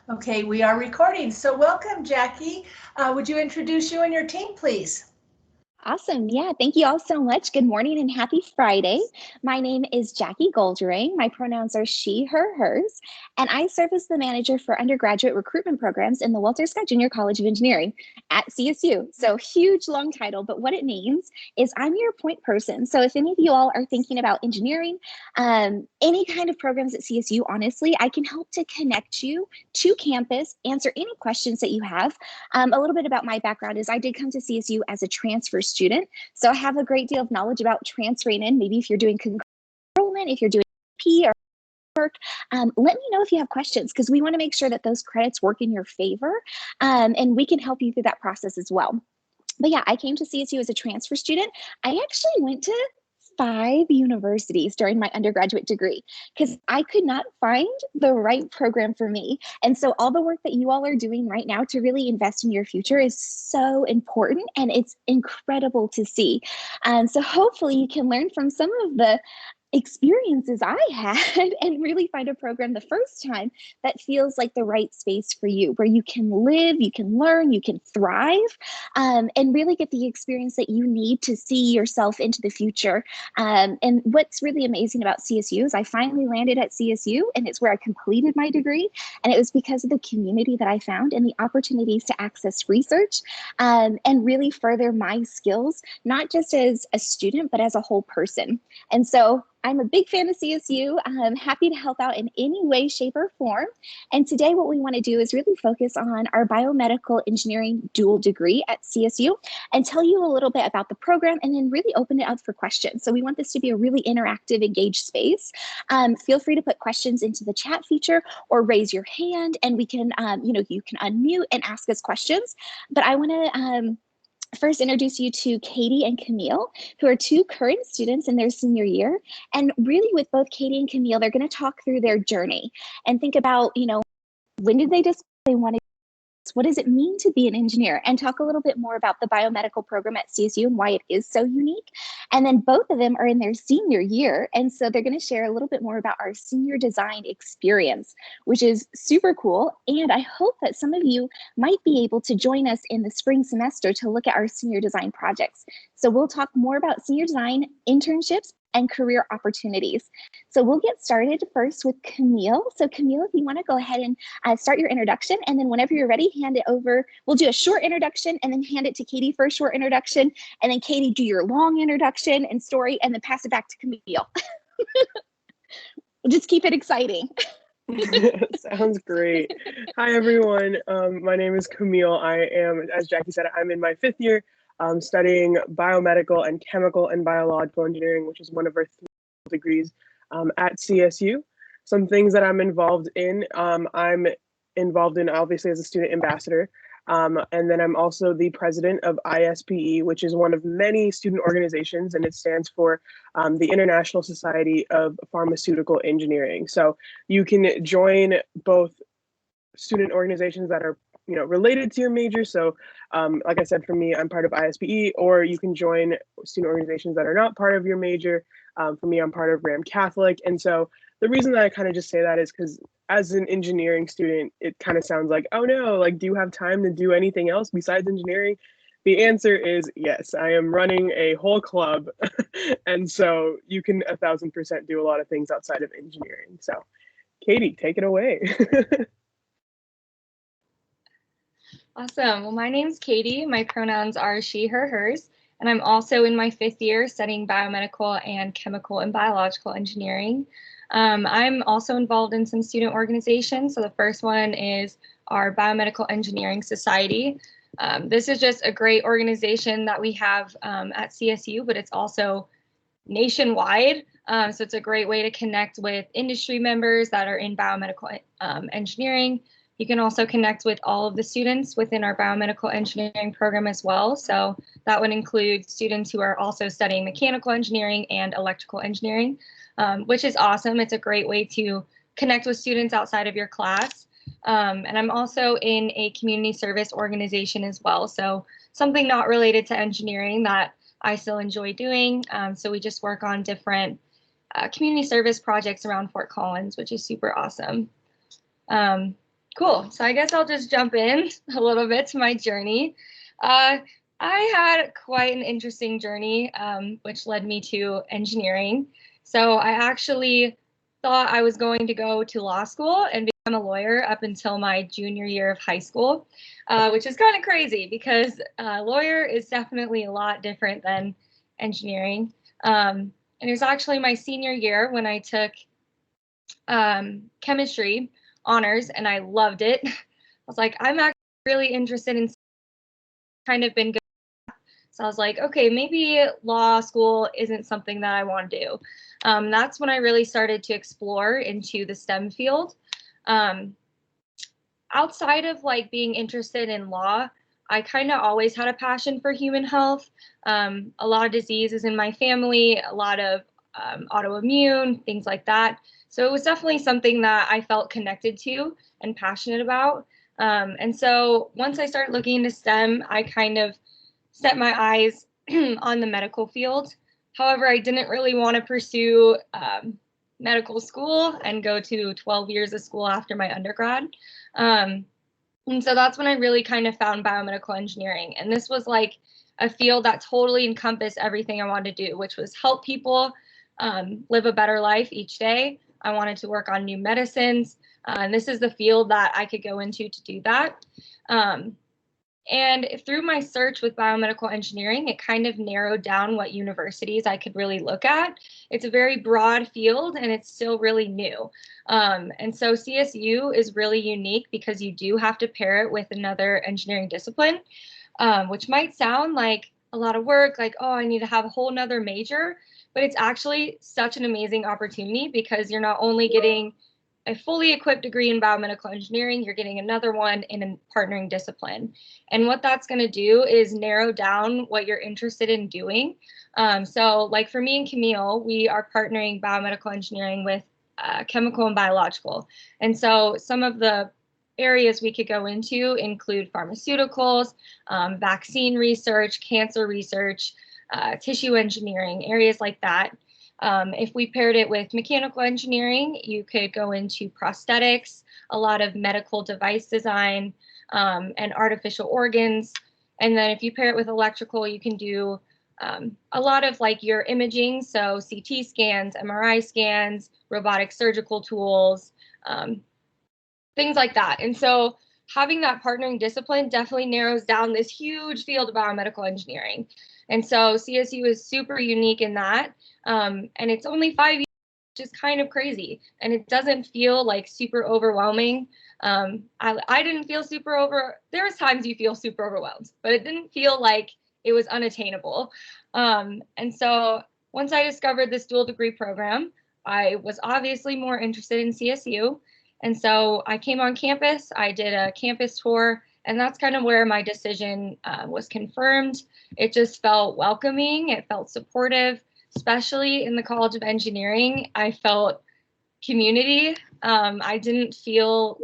Okay, we are recording. So welcome, Jackie. Would you introduce you and your team, please? Awesome. Yeah, thank you all so much. Good morning and happy Friday. My name is Jackie Goldring. My pronouns are she, her, hers, and I serve as the manager for undergraduate recruitment programs in the Walter Scott Junior College of Engineering at CSU. So huge, long title, but what it means is I'm your point person. So if any of you all are thinking about engineering, any kind of programs at CSU, honestly, I can help to connect you to campus, answer any questions that you have. A little bit about my background is I did come to CSU as a transfer student. So I have a great deal of knowledge about transferring in, maybe if you're doing enrollment, if you're doing P or work, let me know if you have questions because we want to make sure that those credits work in your favor, and we can help you through that process as well. But yeah, I came to CSU as a transfer student. I actually went to 5 universities during my undergraduate degree because I could not find the right program for me. And so all the work that you all are doing right now to really invest in your future is so important and it's incredible to see. So hopefully you can learn from some of the experiences I had and really find a program the first time that feels like the right space for you, where you can live, you can learn, you can thrive, and really get the experience that you need to see yourself into the future. And what's really amazing about CSU is I finally landed at CSU, and it's where I completed my degree. And it was because of the community that I found and the opportunities to access research, and really further my skills, not just as a student, but as a whole person. And so I'm a big fan of CSU. I'm happy to help out in any way, shape, or form. And today what we want to do is really focus on our biomedical engineering dual degree at CSU and tell you a little bit about the program and then really open it up for questions. So we want this to be a really interactive, engaged space. Feel free to put questions into the chat feature or raise your hand and we can, you can unmute and ask us questions. But I want to first introduce you to Katie and Camille, who are two current students in their senior year. And really with both Katie and Camille, they're going to talk through their journey and think about, when did they decide they wanted, what does it mean to be an engineer, and talk a little bit more about the biomedical program at CSU and why it is so unique. And then both of them are in their senior year. And so they're going to share a little bit more about our senior design experience, which is super cool. And I hope that some of you might be able to join us in the spring semester to look at our senior design projects. So we'll talk more about senior design, internships, and career opportunities. So we'll get started first with Camille. So Camille, if you want to go ahead and start your introduction, and then whenever you're ready, hand it over. We'll do a short introduction and then hand it to Katie for a short introduction, and then Katie, do your long introduction and story, and then pass it back to Camille. We'll just keep it exciting. Sounds great. Hi, everyone. My name is Camille. I am, as Jackie said, I'm in my 5th year studying biomedical and chemical and biological engineering, which is one of our 3 degrees at CSU. Some things that I'm involved in, obviously as a student ambassador, and then I'm also the president of ISPE, which is one of many student organizations, and it stands for the International Society of Pharmaceutical Engineering. So you can join both student organizations that are related to your major. So like I said, for me, I'm part of ISPE, or you can join student organizations that are not part of your major. For me, I'm part of RAM Catholic. And so the reason that I kind of just say that is because as an engineering student, it kind of sounds like, oh no, like, do you have time to do anything else besides engineering? The answer is yes. I am running a whole club. And so you can 1000% do a lot of things outside of engineering. So Katie, take it away. Awesome. Well, my name's Katie. My pronouns are she, her, hers, and I'm also in my 5th year studying biomedical and chemical and biological engineering. I'm also involved in some student organizations. So the first one is our Biomedical Engineering Society. This is just a great organization that we have at CSU, but it's also nationwide. So it's a great way to connect with industry members that are in biomedical engineering. You can also connect with all of the students within our biomedical engineering program as well. So that would include students who are also studying mechanical engineering and electrical engineering, which is awesome. It's a great way to connect with students outside of your class. And I'm also in a community service organization as well. So something not related to engineering that I still enjoy doing. So we just work on different community service projects around Fort Collins, which is super awesome. Cool. So I guess I'll just jump in a little bit to my journey. I had quite an interesting journey, which led me to engineering. So I actually thought I was going to go to law school and become a lawyer up until my junior year of high school, which is kind of crazy because lawyer is definitely a lot different than engineering. And it was actually my senior year when I took chemistry honors, and I loved it. I was like, I'm actually really interested in kind of been good. So I was like, okay, maybe law school isn't something that I want to do. That's when I really started to explore into the STEM field. Outside of like being interested in law, I kind of always had a passion for human health. A lot of diseases in my family, a lot of autoimmune, things like that. So it was definitely something that I felt connected to and passionate about. And so once I started looking into STEM, I kind of set my eyes on the medical field. However, I didn't really want to pursue medical school and go to 12 years of school after my undergrad. And so that's when I really kind of found biomedical engineering. And this was like a field that totally encompassed everything I wanted to do, which was help people live a better life each day. I wanted to work on new medicines. And this is the field that I could go into to do that. And through my search with biomedical engineering, it kind of narrowed down what universities I could really look at. It's a very broad field and it's still really new. And so CSU is really unique because you do have to pair it with another engineering discipline, which might sound like a lot of work, like, oh, I need to have a whole nother major, but it's actually such an amazing opportunity because you're not only getting a fully equipped degree in biomedical engineering, you're getting another one in a partnering discipline. And what that's going to do is narrow down what you're interested in doing. So like for me and Camille, we are partnering biomedical engineering with chemical and biological. And so some of the areas we could go into include pharmaceuticals, vaccine research, cancer research, tissue engineering, areas like that. If we paired it with mechanical engineering, you could go into prosthetics, a lot of medical device design, and artificial organs. And then if you pair it with electrical, you can do a lot of like your imaging, so CT scans, MRI scans, robotic surgical tools, things like that. And so having that partnering discipline definitely narrows down this huge field of biomedical engineering. And so CSU is super unique in that. And it's only 5 years, which is kind of crazy. And it doesn't feel like super overwhelming. I didn't feel there was times you feel super overwhelmed, but it didn't feel like it was unattainable. And so once I discovered this dual degree program, I was obviously more interested in CSU. And so I came on campus, I did a campus tour, and that's kind of where my decision was confirmed. It just felt welcoming, it felt supportive, especially in the College of Engineering. I felt community. I didn't feel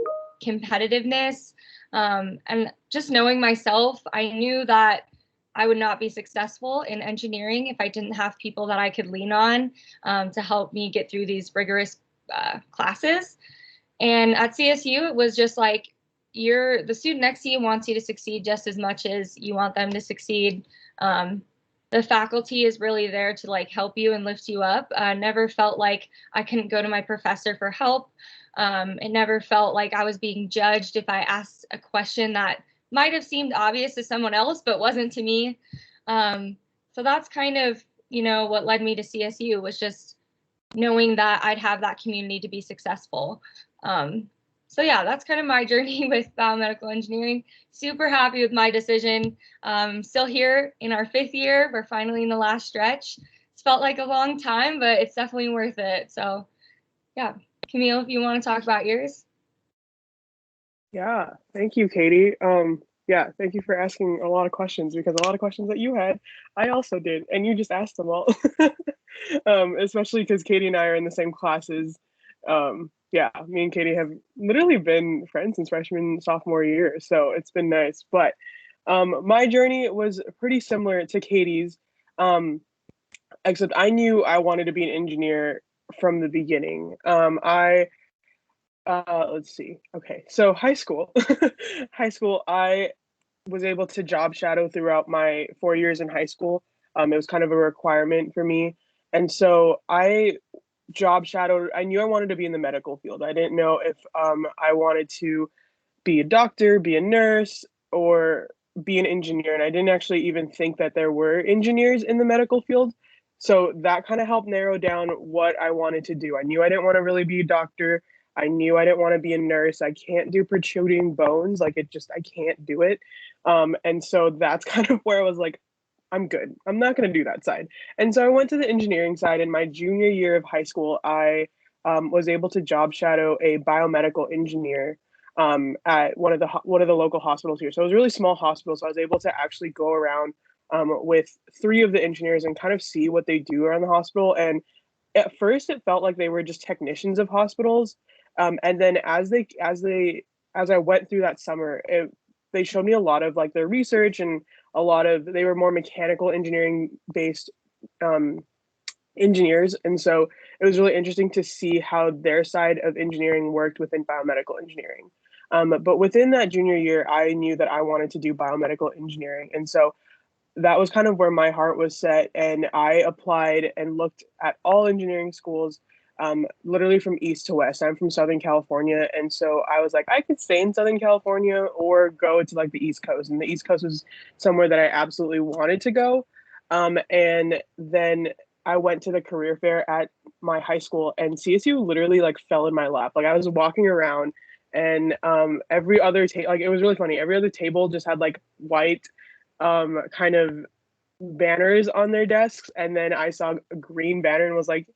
competitiveness. And just knowing myself, I knew that I would not be successful in engineering if I didn't have people that I could lean on to help me get through these rigorous classes. And at CSU, it was just like the student next to you wants you to succeed just as much as you want them to succeed. The faculty is really there to like help you and lift you up. Never felt like I couldn't go to my professor for help. It never felt like I was being judged if I asked a question that might have seemed obvious to someone else, but wasn't to me. So that's kind of, what led me to CSU was just knowing that I'd have that community to be successful. So yeah, that's kind of my journey with biomedical engineering. Super happy with my decision. Still here in our 5th year. We're finally in the last stretch. It's felt like a long time, but it's definitely worth it. So yeah, Camille, if you want to talk about yours. Yeah, thank you, Katie. Yeah, thank you for asking a lot of questions because a lot of questions that you had, I also did, and you just asked them all. Especially because Katie and I are in the same classes. Yeah, me and Katie have literally been friends since freshman, sophomore year, so it's been nice. But my journey was pretty similar to Katie's, except I knew I wanted to be an engineer from the beginning. Let's see. Okay, so high school, high school, I was able to job shadow throughout my 4 years in high school. It was kind of a requirement for me. And so I job shadowed, I knew I wanted to be in the medical field. I didn't know if I wanted to be a doctor, be a nurse, or be an engineer. And I didn't actually even think that there were engineers in the medical field. So that kind of helped narrow down what I wanted to do. I knew I didn't want to really be a doctor. I knew I didn't want to be a nurse. I can't do protruding bones. Like I can't do it. And so that's kind of where I was like, I'm good. I'm not going to do that side. And so I went to the engineering side. In my junior year of high school, I was able to job shadow a biomedical engineer at one of the local hospitals here. So it was a really small hospital. So I was able to actually go around with three of the engineers and kind of see what they do around the hospital. And at first, it felt like they were just technicians of hospitals. And then as I went through that summer, they showed me a lot of like their research, and they were more mechanical engineering based engineers. And so it was really interesting to see how their side of engineering worked within biomedical engineering. But within that junior year, I knew that I wanted to do biomedical engineering. And so that was kind of where my heart was set. And I applied and looked at all engineering schools, literally from east to west. I'm from Southern California. And so I was like, I could stay in Southern California or go to like the East Coast. And the East Coast was somewhere that I absolutely wanted to go. And then I went to the career fair at my high school, and CSU literally like fell in my lap. Like I was walking around, and every other table, like it was really funny. Every other table just had like white kind of banners on their desks, and then I saw a green banner and was like,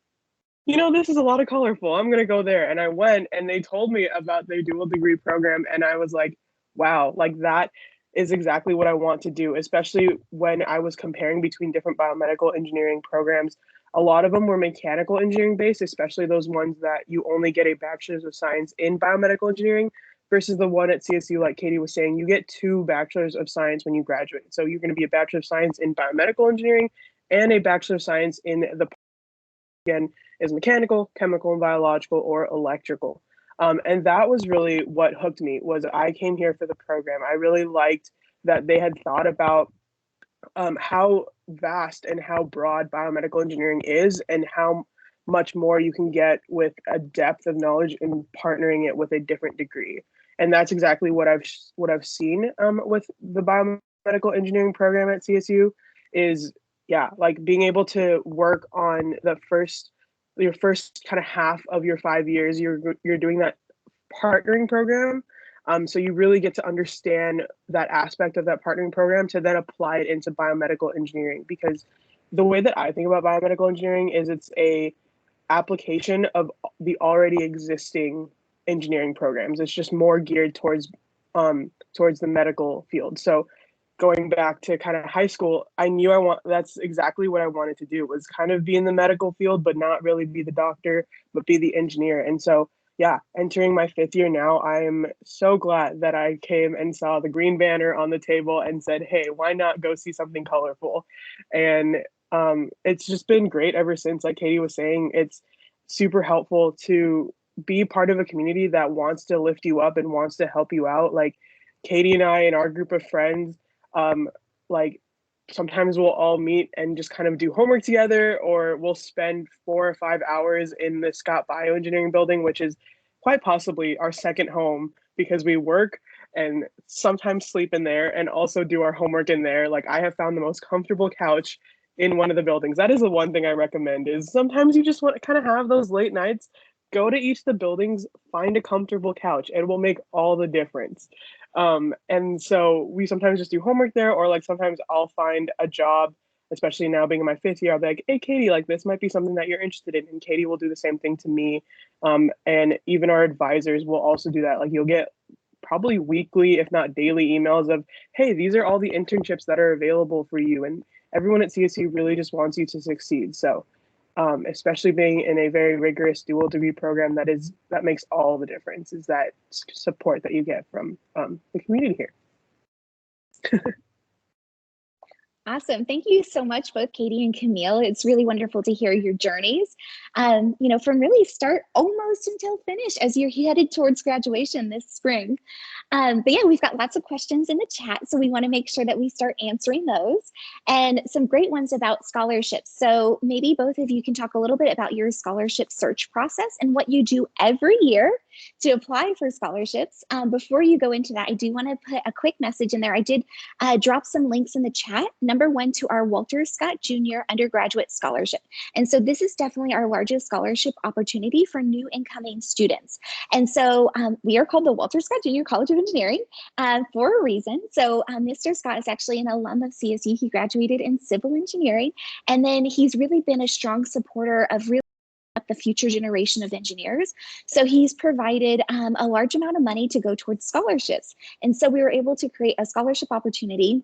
this is a lot of colorful. I'm gonna go there. And I went, and they told me about their dual degree program, and I was like, wow, like that is exactly what I want to do, especially when I was comparing between different biomedical engineering programs. A lot of them were mechanical engineering based, especially those ones that you only get a bachelor's of science in biomedical engineering versus the one at CSU, like Katie was saying, you get 2 bachelors of science when you graduate. So you're going to be a bachelor of science in biomedical engineering and a bachelor of science in the, again, is mechanical, chemical and biological, or electrical. And that was really what hooked me. Was I came here for the program. I really liked that they had thought about how vast and how broad biomedical engineering is, and how much more you can get with a depth of knowledge and partnering it with a different degree. And that's exactly what I've seen with the biomedical engineering program at CSU is, yeah, like being able to work on your first kind of half of your 5 years, you're doing that partnering program. So you really get to understand that aspect of that partnering program to then apply it into biomedical engineering. Because the way that I think about biomedical engineering is it's a application of the already existing engineering programs. It's just more geared towards the medical field. So going back to kind of high school, I knew that's exactly what I wanted to do, was kind of be in the medical field, but not really be the doctor, but be the engineer. And so, yeah, entering my 5th year now, I am so glad that I came and saw the green banner on the table and said, hey, why not go see something colorful? And it's just been great ever since. Like Katie was saying, it's super helpful to be part of a community that wants to lift you up and wants to help you out. Like Katie and I and our group of friends, like sometimes we'll all meet and just kind of do homework together, or we'll spend 4 or 5 hours in the Scott Bioengineering building, which is quite possibly our second home, because we work and sometimes sleep in there and also do our homework in there. Like I have found the most comfortable couch in one of the buildings. That is the one thing I recommend, is sometimes you just want to kind of have those late nights, go to each of the buildings, find a comfortable couch. It will make all the difference. And so we sometimes just do homework there, or like sometimes I'll find a job, especially now being in my 5th year, I'll be like, hey, Katie, like this might be something that you're interested in. And Katie will do the same thing to me. And even our advisors will also do that. Like you'll get probably weekly, if not daily emails of, hey, these are all the internships that are available for you. And everyone at CSU really just wants you to succeed. So especially being in a very rigorous dual degree program, that makes all the difference, is that support that you get from the community here. Awesome. Thank you so much, both Katie and Camille. It's really wonderful to hear your journeys, from really start almost until finish as you're headed towards graduation this spring. But yeah, we've got lots of questions in the chat, so we want to make sure that we start answering those, and some great ones about scholarships. So maybe both of you can talk a little bit about your scholarship search process and what you do every year to apply for scholarships. Before you go into that, I do want to put a quick message in there. I did drop some links in the chat. Number one, to our Walter Scott Jr. Undergraduate Scholarship. And so this is definitely our largest scholarship opportunity for new incoming students. And so we are called the Walter Scott Jr. College of Engineering for a reason. So Mr. Scott is actually an alum of CSU. He graduated in civil engineering, and then he's really been a strong supporter of really up the future generation of engineers. So he's provided a large amount of money to go towards scholarships. And so we were able to create a scholarship opportunity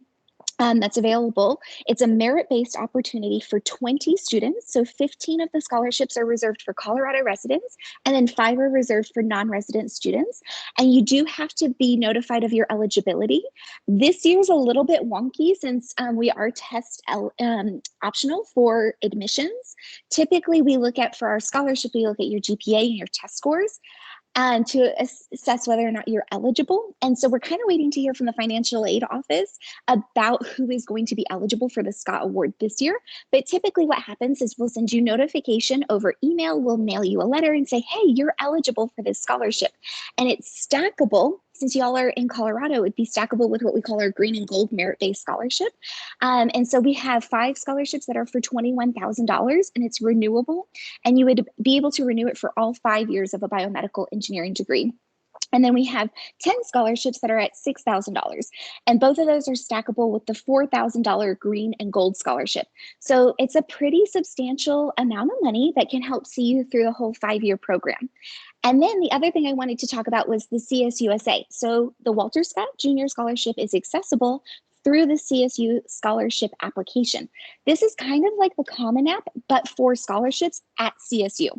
that's available. It's a merit-based opportunity for 20 students. So 15 of the scholarships are reserved for Colorado residents, and then 5 are reserved for non-resident students. And you do have to be notified of your eligibility. This year is a little bit wonky since we are test optional for admissions. Typically, we look at, for our scholarship, we look at your GPA and your test scores to assess whether or not you're eligible. And so we're kind of waiting to hear from the financial aid office about who is going to be eligible for the Scott Award this year. But typically what happens is we'll send you notification over email, we'll mail you a letter and say, hey, you're eligible for this scholarship. And it's stackable. Since y'all are in Colorado, it would be stackable with what we call our green and gold merit-based scholarship. And so we have 5 scholarships that are for $21,000, and it's renewable. And you would be able to renew it for all 5 years of a biomedical engineering degree. And then we have 10 scholarships that are at $6,000. And both of those are stackable with the $4,000 green and gold scholarship. So it's a pretty substantial amount of money that can help see you through the whole 5-year program. And then the other thing I wanted to talk about was the CSUSA. So the Walter Scott Jr. Scholarship is accessible through the CSU scholarship application. This is kind of like the Common App, but for scholarships at CSU.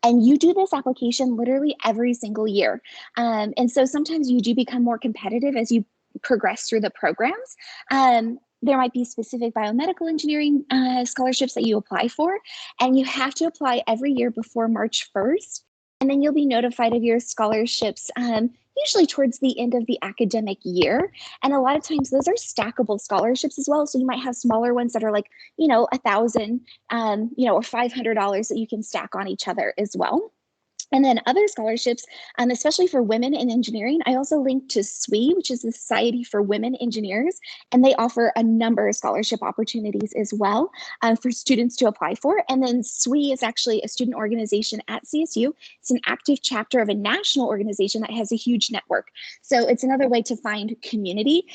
And you do this application literally every single year. And so sometimes you do become more competitive as you progress through the programs. There might be specific biomedical engineering scholarships that you apply for, and you have to apply every year before March 1st. And then you'll be notified of your scholarships usually towards the end of the academic year. And a lot of times those are stackable scholarships as well. So you might have smaller ones that are like, $1,000, or $500 that you can stack on each other as well. And then other scholarships, especially for women in engineering, I also linked to SWE, which is the Society for Women Engineers, and they offer a number of scholarship opportunities as well for students to apply for. And then SWE is actually a student organization at CSU. It's an active chapter of a national organization that has a huge network. So it's another way to find community.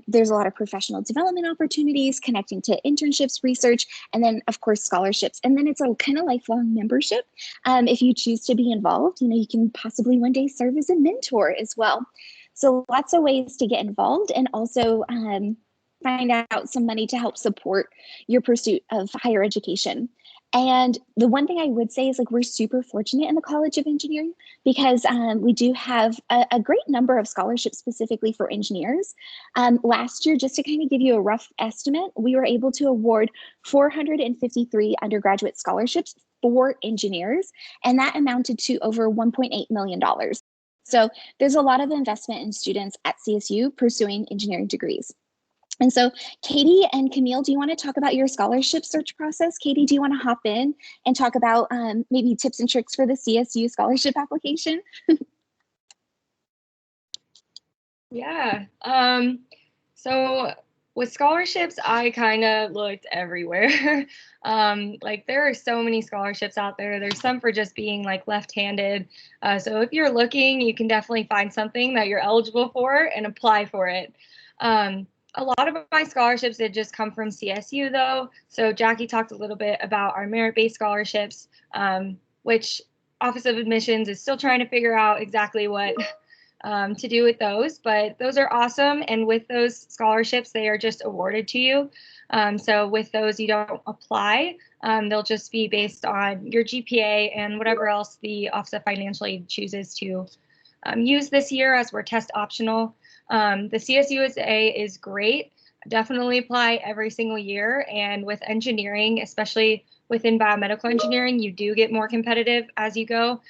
There's a lot of professional development opportunities, connecting to internships, research, and then of course scholarships. And then it's a kind of lifelong membership. If you choose to be involved, you can possibly one day serve as a mentor as well. So lots of ways to get involved, and also find out some money to help support your pursuit of higher education. And the one thing I would say is we're super fortunate in the College of Engineering because we do have a great number of scholarships specifically for engineers. Last year, just to kind of give you a rough estimate, we were able to award 453 undergraduate scholarships for engineers, and that amounted to over $1.8 million. So there's a lot of investment in students at CSU pursuing engineering degrees. And so Katie and Camille, do you want to talk about your scholarship search process? Katie, do you want to hop in and talk about maybe tips and tricks for the CSU scholarship application? Yeah. So with scholarships, I kind of looked everywhere. There are so many scholarships out there. There's some for just being left-handed. So if you're looking, you can definitely find something that you're eligible for and apply for it. A lot of my scholarships did just come from CSU though. So Jackie talked a little bit about our merit-based scholarships, which Office of Admissions is still trying to figure out exactly what to do with those, but those are awesome. And with those scholarships, they are just awarded to you. So with those, you don't apply. They'll just be based on your GPA and whatever else the Office of Financial Aid chooses to use this year, as we're test optional. The CSUSA is great. definitely apply every single year. And with engineering, especially within biomedical engineering, you do get more competitive as you go.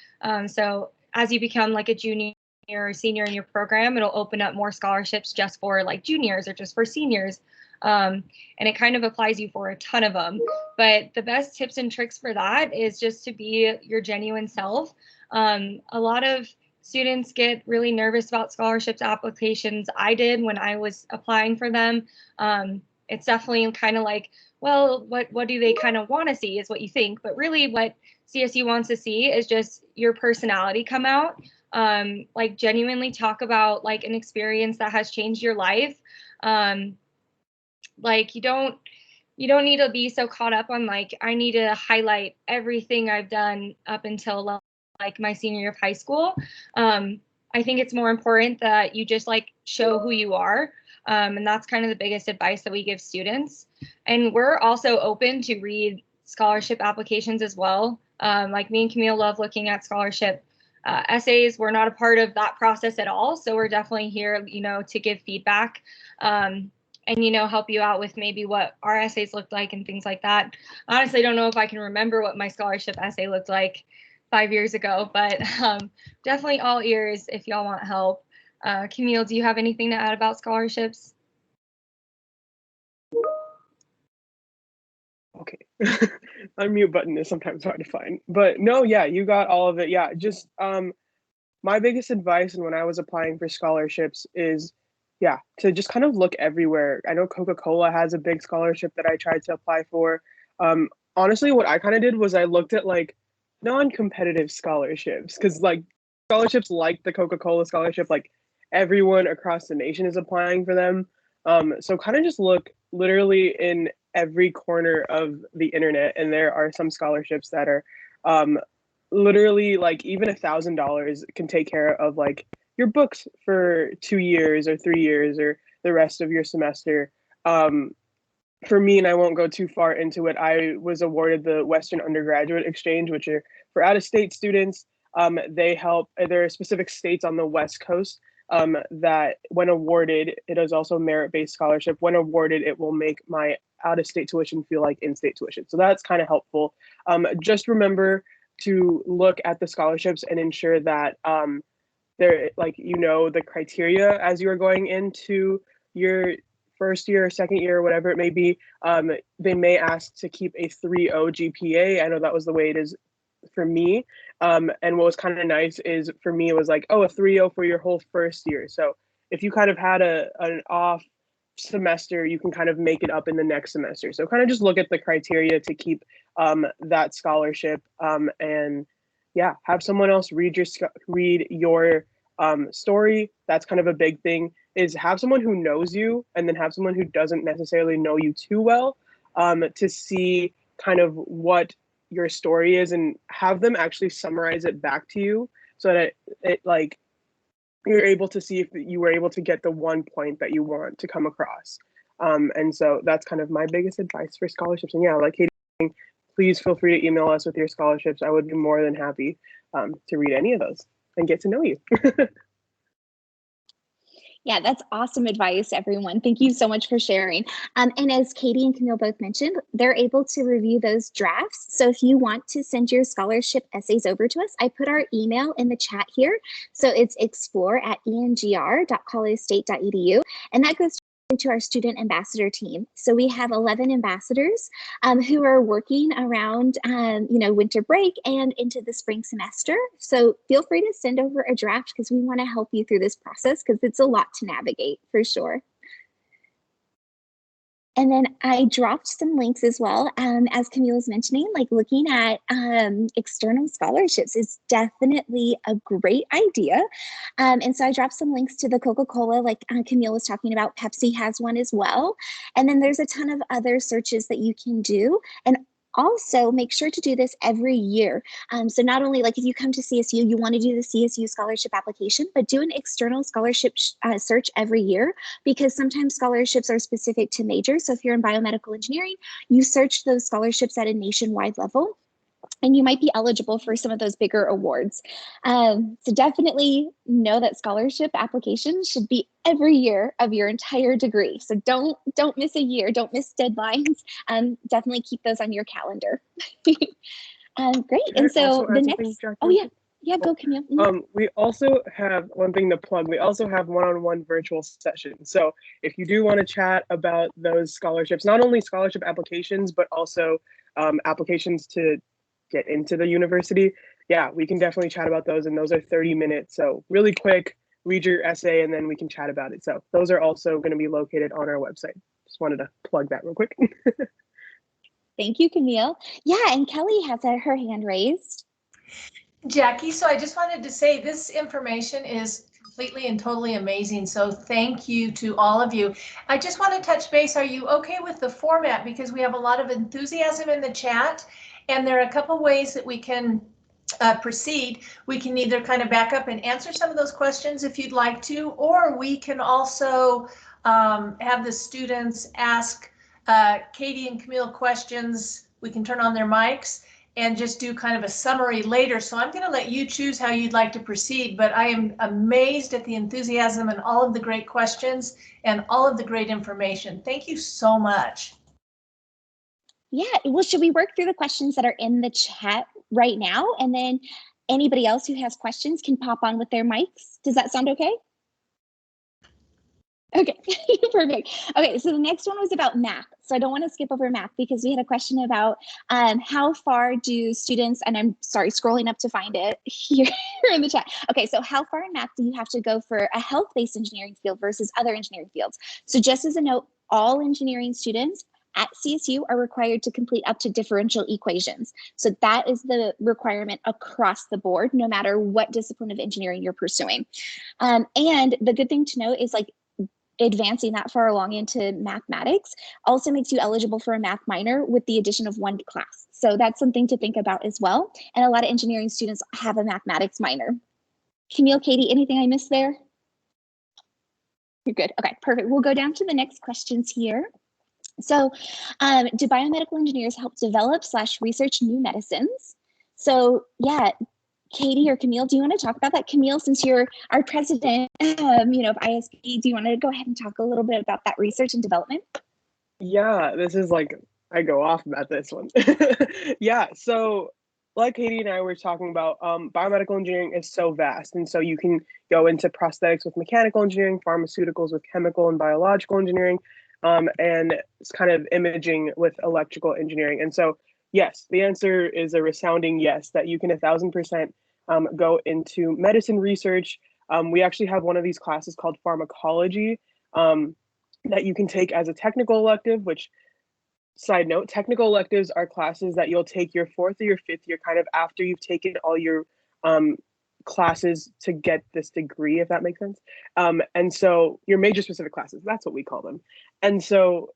So as you become like a junior or senior in your program, it'll open up more scholarships just for like juniors or just for seniors. And it kind of applies you for a ton of them. But the best tips and tricks for that is just to be your genuine self. A lot of students get really nervous about scholarships applications. I did when I was applying for them. It's definitely kind of like, well, what do they kind of want to see is what you think, but really what CSU wants to see is just your personality come out. Like genuinely talk about like an experience that has changed your life. Like you don't need to be so caught up on like, I need to highlight everything I've done up until like my senior year of high school. I think it's more important that you just like show who you are. And that's kind of the biggest advice that we give students. And we're also open to read scholarship applications as well. Like me and Camille love looking at scholarship essays. We're not a part of that process at all. So we're definitely here, you know, to give feedback. And, you know, help you out with maybe what our essays looked like and things like that. Honestly, I don't know if I can remember what my scholarship essay looked like 5 years ago, but definitely all ears if y'all want help. Camille, do you have anything to add about scholarships? Okay. Unmute button is sometimes hard to find, but no, yeah, you got all of it. Yeah, just my biggest advice and when I was applying for scholarships is, yeah, to just kind of look everywhere. I know Coca-Cola has a big scholarship that I tried to apply for. Honestly, what I kind of did was I looked at like non-competitive scholarships because like scholarships like the Coca-Cola scholarship, like everyone across the nation is applying for them. So kind of just look literally in every corner of the internet, and there are some scholarships that are literally like even $1,000 can take care of like your books for 2 years or 3 years or the rest of your semester. For me, and I won't go too far into it, I was awarded the Western Undergraduate Exchange, which are for out-of-state students. They help, there are specific states on the West Coast that when awarded, it is also merit-based scholarship. When awarded, it will make my out-of-state tuition feel like in-state tuition. So that's kind of helpful. Just remember to look at the scholarships and ensure that they're like, you know, the criteria as you are going into your first year or second year or whatever it may be. They may ask to keep a 3.0 GPA. I know that was the way it is for me. And what was kind of nice is for me, it was like, oh, a 3.0 for your whole first year. So if you kind of had an off semester, you can kind of make it up in the next semester. So kind of just look at the criteria to keep that scholarship, and yeah, have someone else read your story. That's kind of a big thing, is have someone who knows you and then have someone who doesn't necessarily know you too well, to see kind of what your story is and have them actually summarize it back to you so that it like you're able to see if you were able to get the one point that you want to come across. And so that's kind of my biggest advice for scholarships. And yeah, like Katie, please feel free to email us with your scholarships. I would be more than happy to read any of those and get to know you. Yeah, that's awesome advice, everyone. Thank you so much for sharing. And as Katie and Camille both mentioned, they're able to review those drafts. So if you want to send your scholarship essays over to us, I put our email in the chat here. So it's explore@engr.coloradostate.edu, and that goes to our student ambassador team. So we have 11 ambassadors who are working around, winter break and into the spring semester. So feel free to send over a draft because we want to help you through this process because it's a lot to navigate for sure. And then I dropped some links as well. As Camille was mentioning, like looking at external scholarships is definitely a great idea. And so I dropped some links to the Coca-Cola, like Camille was talking about. Pepsi has one as well. And then there's a ton of other searches that you can do. And also make sure to do this every year. So not only like if you come to CSU, you want to do the CSU scholarship application, but do an external scholarship search every year, because sometimes scholarships are specific to majors. So if you're in biomedical engineering, you search those scholarships at a nationwide level. and you might be eligible for some of those bigger awards. So definitely know that scholarship applications should be every year of your entire degree. So don't miss a year, don't miss deadlines. Definitely keep those on your calendar. Great. And so the next, oh yeah, go Camille. We also have one thing to plug. We also have one-on-one virtual sessions. So if you do want to chat about those scholarships, not only scholarship applications, but also applications to get into the university, yeah, we can definitely chat about those. And those are 30 minutes. So really quick, read your essay, and then we can chat about it. So those are also going to be located on our website. Just wanted to plug that real quick. Thank you, Camille. Yeah, and Kelly has her hand raised. Jackie, so I just wanted to say this information is completely and totally amazing. So thank you to all of you. I just want to touch base. Are you okay with the format? Because we have a lot of enthusiasm in the chat, and there are a couple ways that we can proceed. We can either kind of back up and answer some of those questions if you'd like to, or we can also have the students ask Katie and Camille questions. We can turn on their mics and just do kind of a summary later. So I'm going to let you choose how you'd like to proceed, but I am amazed at the enthusiasm and all of the great questions and all of the great information. Thank you so much. Yeah, well, should we work through the questions that are in the chat right now? And then anybody else who has questions can pop on with their mics. Does that sound okay? Okay, perfect. Okay, so the next one was about math. So I don't want to skip over math because we had a question about how far do students, and I'm sorry, scrolling up to find it here in the chat. Okay, so how far in math do you have to go for a health-based engineering field versus other engineering fields? So just as a note, all engineering students at CSU are required to complete up to differential equations. So that is the requirement across the board, no matter what discipline of engineering you're pursuing. And the good thing to note is like advancing that far along into mathematics also makes you eligible for a math minor with the addition of one class. So that's something to think about as well. And a lot of engineering students have a mathematics minor. Camille, Katie, anything I missed there? You're good. Okay, perfect. We'll go down to the next questions here. So do biomedical engineers help develop / research new medicines? So yeah, Katie or Camille, do you want to talk about that? Camille, since you're our president, of ISP, do you want to go ahead and talk a little bit about that research and development? Yeah, this is like, I go off about this one. Yeah, so like Katie and I were talking about, biomedical engineering is so vast. And so you can go into prosthetics with mechanical engineering, pharmaceuticals with chemical and biological engineering, and it's kind of imaging with electrical engineering. And so, yes, the answer is a resounding yes, that you can 1000% go into medicine research. We actually have one of these classes called Pharmacology that you can take as a technical elective, which, side note, technical electives are classes that you'll take your 4th or your 5th year kind of after you've taken all your classes to get this degree, if that makes sense. And so your major specific classes, that's what we call them. And so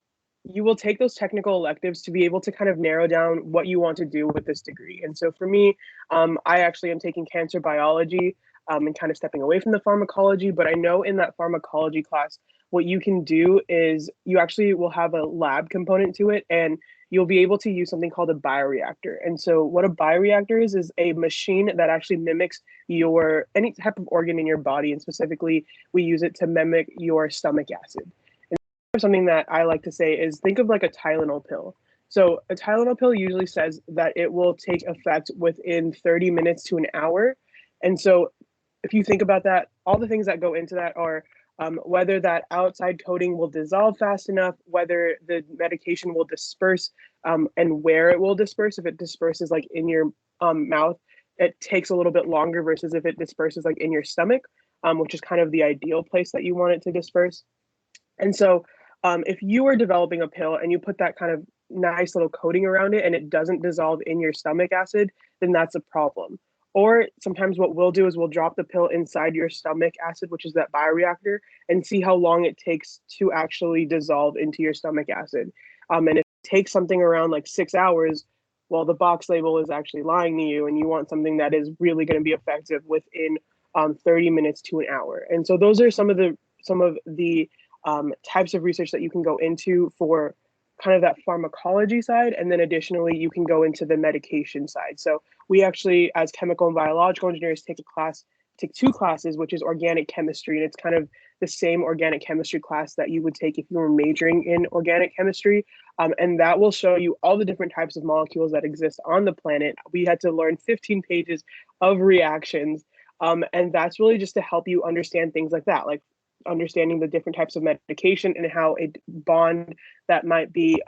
you will take those technical electives to be able to kind of narrow down what you want to do with this degree. And so for me, I actually am taking cancer biology and kind of stepping away from the pharmacology, but I know in that pharmacology class, what you can do is you actually will have a lab component to it, and you'll be able to use something called a bioreactor. And so what a bioreactor is a machine that actually mimics any type of organ in your body, and specifically we use it to mimic your stomach acid. And something that I like to say is think of like a Tylenol pill. So a Tylenol pill usually says that it will take effect within 30 minutes to an hour. And so if you think about that, all the things that go into that are whether that outside coating will dissolve fast enough, whether the medication will disperse, and where it will disperse. If it disperses like in your mouth, it takes a little bit longer versus if it disperses like in your stomach, which is kind of the ideal place that you want it to disperse. And so if you are developing a pill and you put that kind of nice little coating around it and it doesn't dissolve in your stomach acid, then that's a problem. Or sometimes what we'll do is we'll drop the pill inside your stomach acid, which is that bioreactor, and see how long it takes to actually dissolve into your stomach acid. And if it takes something around like 6 hours, well, the box label is actually lying to you, and you want something that is really going to be effective within 30 minutes to an hour. And so those are some of the types of research that you can go into for kind of that pharmacology side, and then additionally you can go into the medication side. So we actually, as chemical and biological engineers, take two classes, which is organic chemistry, and it's kind of the same organic chemistry class that you would take if you were majoring in organic chemistry. And that will show you all the different types of molecules that exist on the planet. We had to learn 15 pages of reactions, and that's really just to help you understand things like that, like understanding the different types of medication and how a bond that might be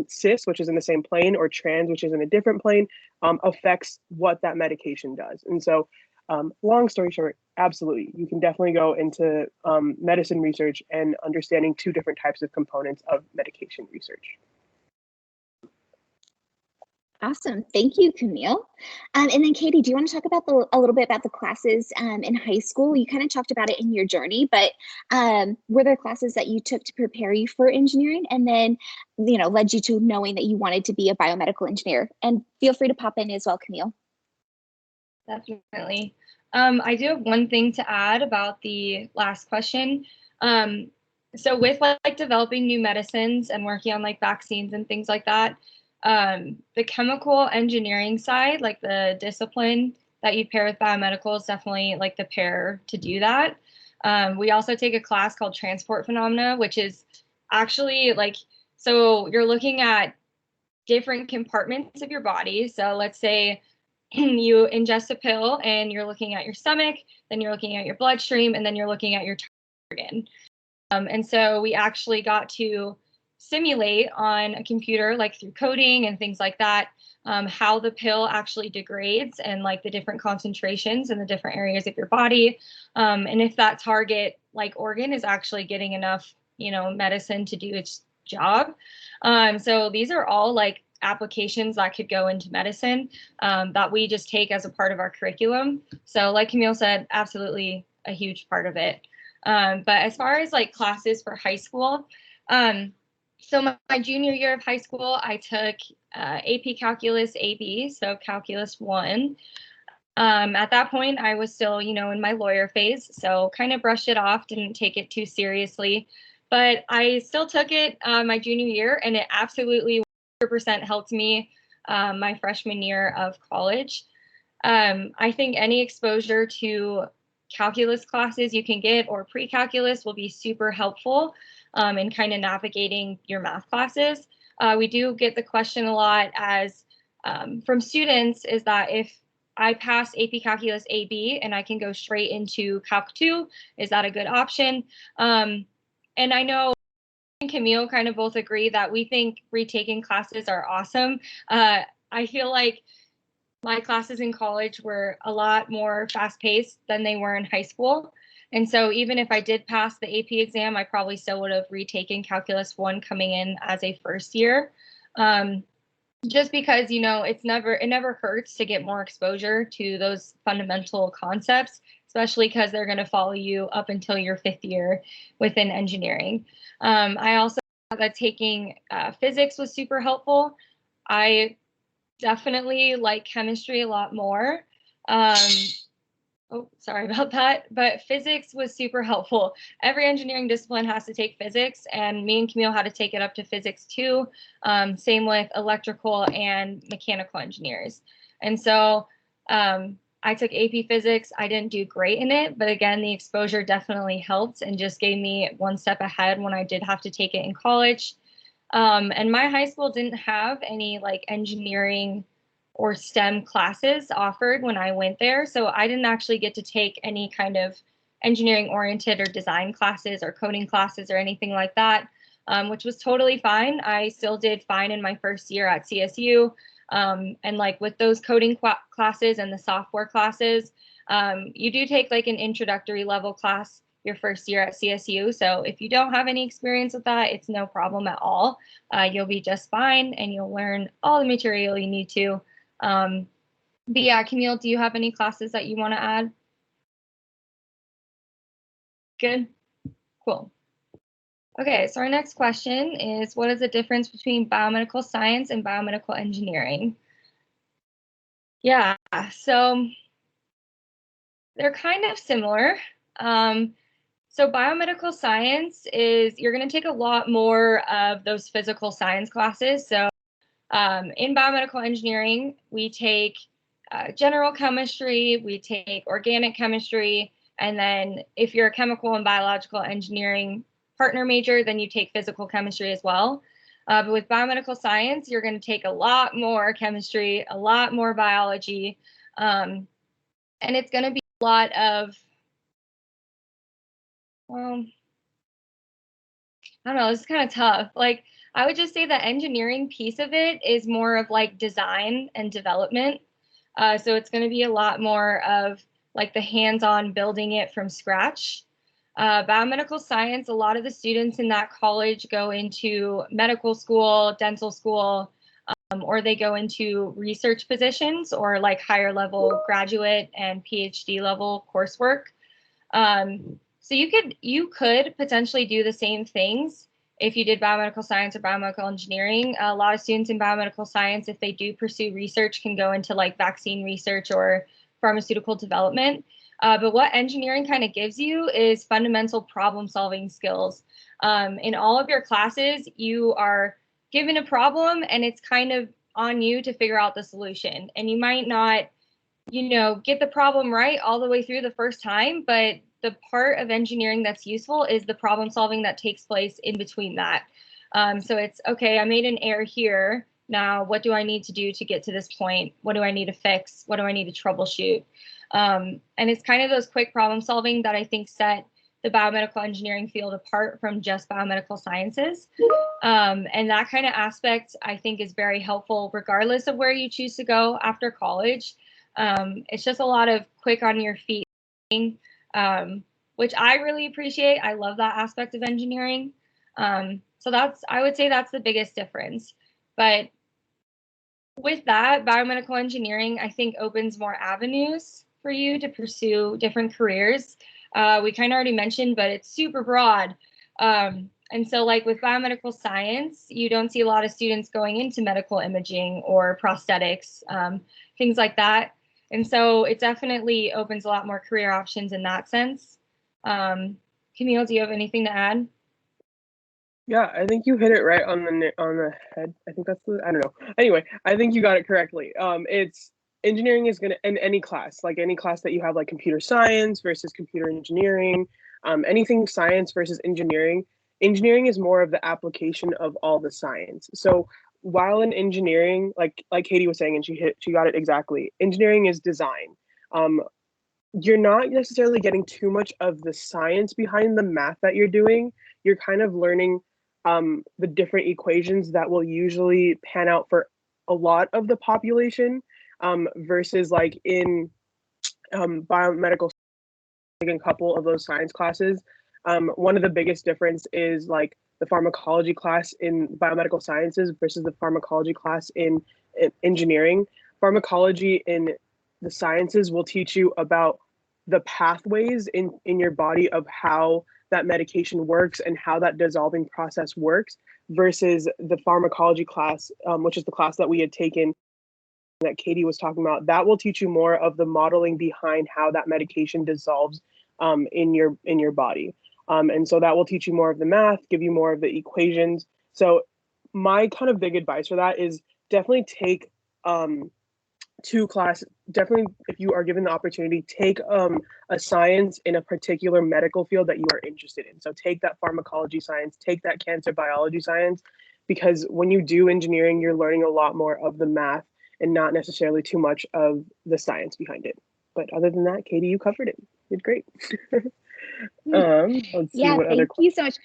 cis, which is in the same plane, or trans, which is in a different plane, affects what that medication does. And so long story short, absolutely, you can definitely go into medicine research and understanding two different types of components of medication research. Awesome. Thank you, Camille. And then Katie, do you want to talk about a little bit about the classes in high school? You kind of talked about it in your journey, but were there classes that you took to prepare you for engineering and then, led you to knowing that you wanted to be a biomedical engineer? And feel free to pop in as well, Camille. Definitely. I do have one thing to add about the last question. So with like developing new medicines and working on like vaccines and things like that, the chemical engineering side, like the discipline that you pair with biomedical, is definitely like the pair to do that. We also take a class called transport phenomena, which is actually like, so you're looking at different compartments of your body. So let's say you ingest a pill and you're looking at your stomach, then you're looking at your bloodstream, and then you're looking at your organ. And so we actually got to simulate on a computer, like through coding and things like that, how the pill actually degrades and like the different concentrations in the different areas of your body. And if that target like organ is actually getting enough, medicine to do its job. So these are all like applications that could go into medicine that we just take as a part of our curriculum. So like Camille said, absolutely a huge part of it. But as far as like classes for high school, so my junior year of high school, I took AP Calculus AB, so Calculus 1. At that point, I was still, in my lawyer phase, so kind of brushed it off, didn't take it too seriously. But I still took it my junior year, and it absolutely 100% helped me my freshman year of college. I think any exposure to calculus classes you can get or pre-calculus will be super helpful in kind of navigating your math classes. We do get the question a lot as from students is that if I pass AP Calculus AB and I can go straight into Calc 2, is that a good option? And I know and Camille kind of both agree that we think retaking classes are awesome. I feel like my classes in college were a lot more fast-paced than they were in high school. And so even if I did pass the AP exam, I probably still would have retaken Calculus 1 coming in as a first year. Just because, it never hurts to get more exposure to those fundamental concepts, especially because they're going to follow you up until your 5th year within engineering. I also thought that taking physics was super helpful. I definitely like chemistry a lot more. Oh, sorry about that. But physics was super helpful. Every engineering discipline has to take physics, and me and Camille had to take it up to physics 2. Same with electrical and mechanical engineers. And so I took AP Physics. I didn't do great in it, but again, the exposure definitely helped and just gave me one step ahead when I did have to take it in college. And my high school didn't have any like engineering or STEM classes offered when I went there. So I didn't actually get to take any kind of engineering oriented or design classes or coding classes or anything like that, which was totally fine. I still did fine in my first year at CSU. And like with those coding classes and the software classes, you do take like an introductory level class your first year at CSU. So if you don't have any experience with that, it's no problem at all. You'll be just fine and you'll learn all the material you need to. But yeah, Camille, do you have any classes that you want to add? Good, cool. Okay, so our next question is, what is the difference between biomedical science and biomedical engineering? Yeah, so they're kind of similar. So biomedical science is, you're going to take a lot more of those physical science classes. So in biomedical engineering, we take general chemistry, we take organic chemistry, and then if you're a chemical and biological engineering partner major, then you take physical chemistry as well. But with biomedical science, you're going to take a lot more chemistry, a lot more biology, and it's going to be a lot of, well, I don't know, this is kind of tough. Like, I would just say the engineering piece of it is more of like design and development. So it's going to be a lot more of like the hands-on building it from scratch. Biomedical science, a lot of the students in that college go into medical school, dental school, or they go into research positions or like higher level graduate and PhD level coursework. So you could potentially do the same things if you did biomedical science or biomedical engineering. A lot of students in biomedical science, if they do pursue research, can go into like vaccine research or pharmaceutical development. But what engineering kind of gives you is fundamental problem solving skills. In all of your classes, you are given a problem and it's kind of on you to figure out the solution. And you might not, get the problem right all the way through the first time, but the part of engineering that's useful is the problem solving that takes place in between that. So it's, okay, I made an error here. Now, what do I need to do to get to this point? What do I need to fix? What do I need to troubleshoot? And it's kind of those quick problem solving that I think set the biomedical engineering field apart from just biomedical sciences. And that kind of aspect, I think, is very helpful regardless of where you choose to go after college. It's just a lot of quick on your feet, which I really appreciate. I love that aspect of engineering. So I would say that's the biggest difference. But with that, biomedical engineering, I think, opens more avenues for you to pursue different careers. We kind of already mentioned, but it's super broad. And so like with biomedical science, you don't see a lot of students going into medical imaging or prosthetics, things like that. And so it definitely opens a lot more career options in that sense. Camille, do you have anything to add? Yeah, I think you hit it right on the head. I think that's I don't know. Anyway, I think you got it correctly. It's engineering is gonna, in any class, like any class that you have, like computer science versus computer engineering, anything science versus engineering. Engineering is more of the application of all the science. So while in engineering, like Katie was saying, and she got it exactly. Engineering is design. You're not necessarily getting too much of the science behind the math that you're doing. You're kind of learning the different equations that will usually pan out for a lot of the population, versus like in biomedical, like in a couple of those science classes. One of the biggest difference is like the pharmacology class in biomedical sciences versus the pharmacology class in engineering. Pharmacology in the sciences will teach you about the pathways in your body of how that medication works and how that dissolving process works, versus the pharmacology class, which is the class that we had taken that Katie was talking about. That will teach you more of the modeling behind how that medication dissolves in your body. And so that will teach you more of the math, give you more of the equations. So my kind of big advice for that is definitely take two classes. Definitely, if you are given the opportunity, take a science in a particular medical field that you are interested in. So take that pharmacology science, take that cancer biology science, because when you do engineering, you're learning a lot more of the math and not necessarily too much of the science behind it. But other than that, Katie, you covered it. You did great. Let's see what other thank you so much.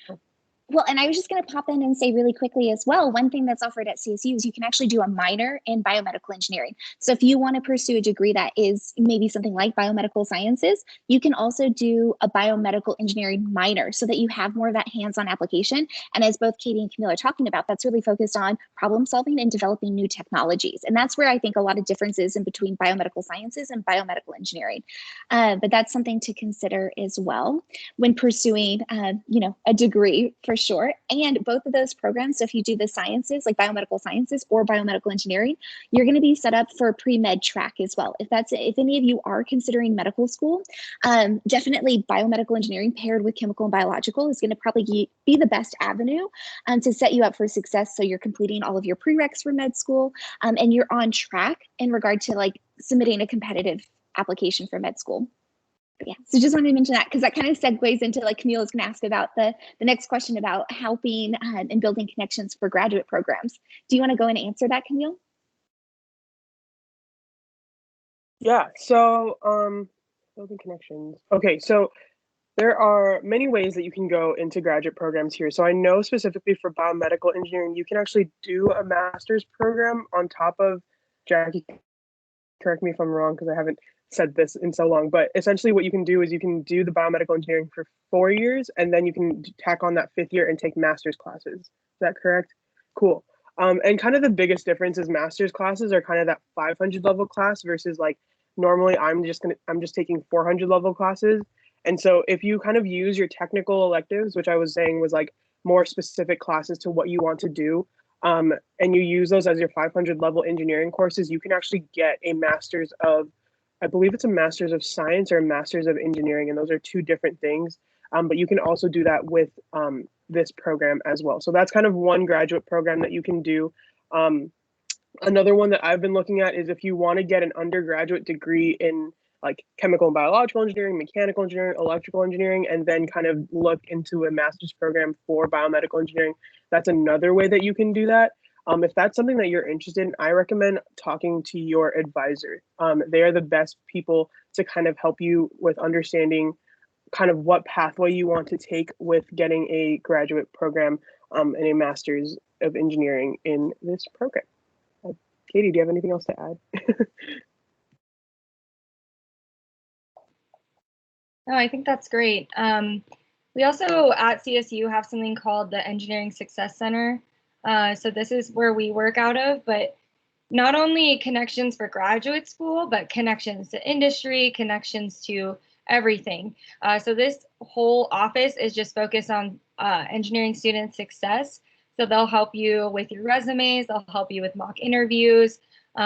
Well, and I was just going to pop in and say really quickly as well, one thing that's offered at CSU is you can actually do a minor in biomedical engineering. So if you want to pursue a degree that is maybe something like biomedical sciences, you can also do a biomedical engineering minor so that you have more of that hands-on application. And as both Katie and Camille are talking about, that's really focused on problem solving and developing new technologies. And that's where I think a lot of differences in between biomedical sciences and biomedical engineering. But that's something to consider as well when pursuing, a degree for sure. And both of those programs, so if you do the sciences, like biomedical sciences or biomedical engineering, you're going to be set up for a pre-med track as well. If any of you are considering medical school, definitely biomedical engineering paired with chemical and biological is going to probably be the best avenue to set you up for success. So you're completing all of your prereqs for med school, and you're on track in regard to like submitting a competitive application for med school. But yeah, so just wanted to mention that because that kind of segues into like Camille is going to ask about the next question about helping and building connections for graduate programs. Do you want to go and answer that, Camille? Yeah, so building connections. Okay, so there are many ways that you can go into graduate programs here. So I know specifically for biomedical engineering, you can actually do a master's program on top of, Jackie, correct me if I'm wrong because I haven't said this in so long, but essentially what you can do is you can do the biomedical engineering for 4 years and then you can tack on that 5th year and take master's classes. Is that correct? Cool. And kind of the biggest difference is master's classes are kind of that 500 level class versus like normally I'm just taking 400 level classes. And so if you kind of use your technical electives, which I was saying was like more specific classes to what you want to do, and you use those as your 500 level engineering courses, you can actually get a master's of, I believe it's a master's of science or a master's of engineering, and those are 2 different things. But you can also do that with this program as well. So that's kind of one graduate program that you can do. Another one that I've been looking at is if you want to get an undergraduate degree in like chemical and biological engineering, mechanical engineering, electrical engineering, and then kind of look into a master's program for biomedical engineering. That's another way that you can do that. If that's something that you're interested in, I recommend talking to your advisor. They are the best people to kind of help you with understanding kind of what pathway you want to take with getting a graduate program and a master's of engineering in this program. Katie, do you have anything else to add? No, I think that's great. We also at CSU have something called the Engineering Success Center. So this is where we work out of, but not only connections for graduate school, but connections to industry, connections to everything. So this whole office is just focused on engineering student success. So they'll help you with your resumes, they'll help you with mock interviews,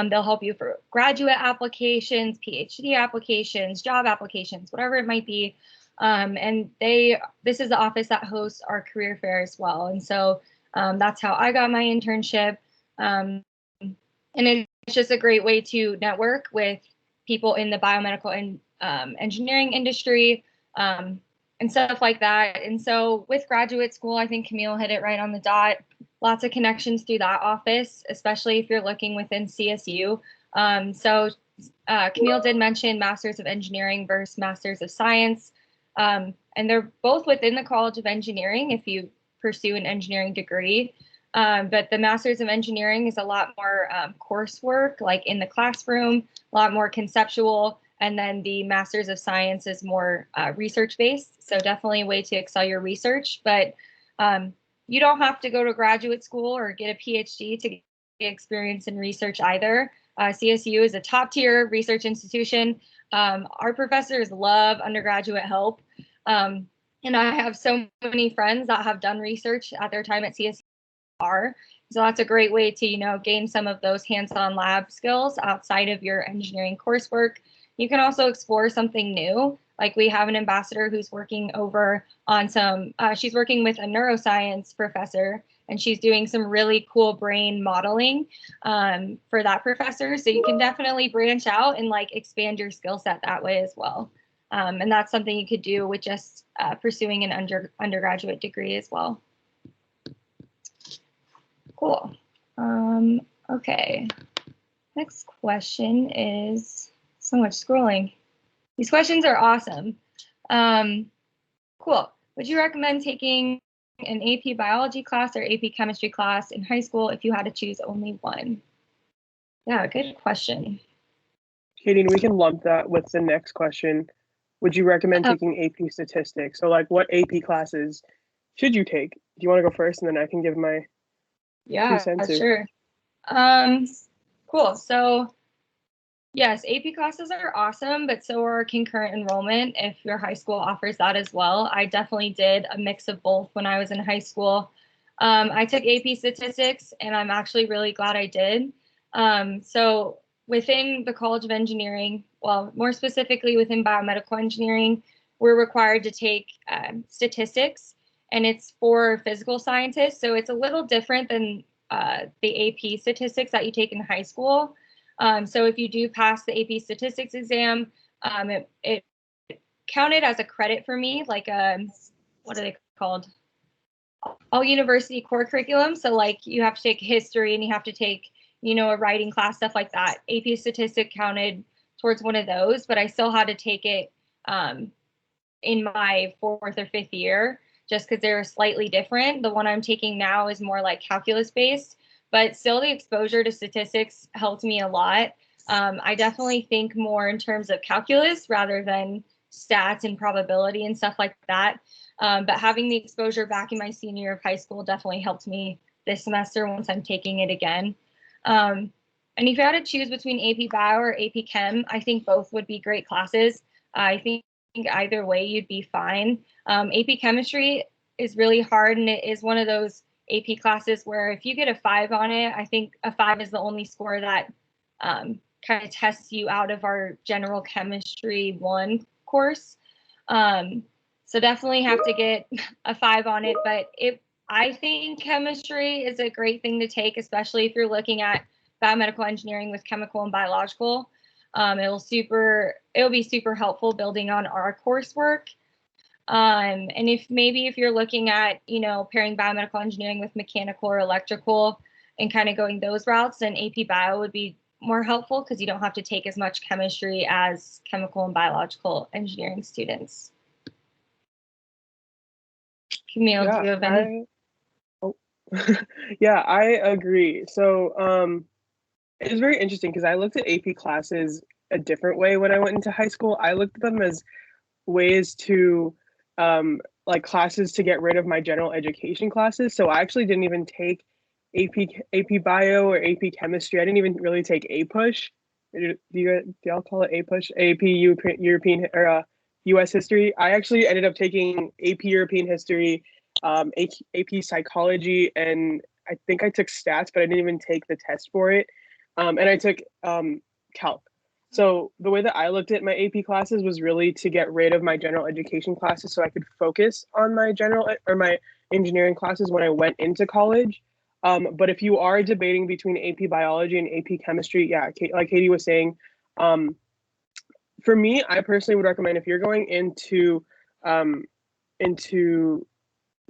they'll help you for graduate applications, PhD applications, job applications, whatever it might be. And this is the office that hosts our career fair as well. And so that's how I got my internship. And it's just a great way to network with people in the biomedical and engineering industry and stuff like that. And so with graduate school, I think Camille hit it right on the dot. Lots of connections through that office, especially if you're looking within CSU. So Camille did mention Masters of Engineering versus Masters of Science. And they're both within the College of Engineering if you pursue an engineering degree. But the Masters of Engineering is a lot more coursework, like in the classroom, a lot more conceptual. And then the Masters of Science is more research-based. So definitely a way to excel your research. But you don't have to go to graduate school or get a PhD to get experience in research either. CSU is a top-tier research institution. Our professors love undergraduate help. And I have so many friends that have done research at their time at CSU. So that's a great way to, gain some of those hands-on lab skills outside of your engineering coursework. You can also explore something new. Like we have an ambassador who's working over on she's working with a neuroscience professor, and she's doing some really cool brain modeling for that professor. So you can definitely branch out and expand your skill set that way as well. And that's something you could do with just pursuing an undergraduate degree as well. Cool. Okay. Next question is so much scrolling. These questions are awesome. Cool. Would you recommend taking an AP biology class or AP chemistry class in high school if you had to choose only one? Yeah, good question. Katie, we can lump that with the next question. Would you recommend taking AP statistics? So what AP classes should you take? Do you want to go first and then I can give my 2 cents? Sure. Cool. So Yes, AP classes are awesome, but so are concurrent enrollment if your high school offers that as well. I definitely did a mix of both when I was in high school. I took AP statistics, and I'm actually really glad I did. So within the College of Engineering, well, more specifically within biomedical engineering, we're required to take statistics, and it's for physical scientists. So it's a little different than the AP statistics that you take in high school. So if you do pass the AP statistics exam, it counted as a credit for me, like what are they called? All university core curriculum. So like you have to take history and you have to take, a writing class, stuff like that. AP statistic counted towards one of those, but I still had to take it in my 4th or 5th year just because they're slightly different. The one I'm taking now is more like calculus based, but still the exposure to statistics helped me a lot. I definitely think more in terms of calculus rather than stats and probability and stuff like that. But having the exposure back in my senior year of high school definitely helped me this semester once I'm taking it again. And if you had to choose between AP Bio or AP Chem, I think both would be great classes. I think either way you'd be fine. AP Chemistry is really hard, and it is one of those AP classes where if you get a 5 on it, I think a 5 is the only score that kind of tests you out of our general chemistry 1 course. So definitely have to get a 5 on it, but I think chemistry is a great thing to take, especially if you're looking at biomedical engineering with chemical and biological. It'll be super helpful building on our coursework. And if you're looking at, pairing biomedical engineering with mechanical or electrical and kind of going those routes, then AP Bio would be more helpful because you don't have to take as much chemistry as chemical and biological engineering students. Camille, do you have any? Yeah, I agree. So it was very interesting because I looked at AP classes a different way when I went into high school. I looked at them as ways to like classes to get rid of my general education classes. So I actually didn't even take AP Bio or AP Chemistry. I didn't even really take APUSH. Do y'all call it APUSH? AP European or US History. I actually ended up taking AP European History, AP Psychology, and I think I took Stats, but I didn't even take the test for it. And I took Calc. So the way that I looked at my AP classes was really to get rid of my general education classes so I could focus on my my engineering classes when I went into college. But if you are debating between AP Biology and AP Chemistry, yeah, like Katie was saying, for me, I personally would recommend if you're going into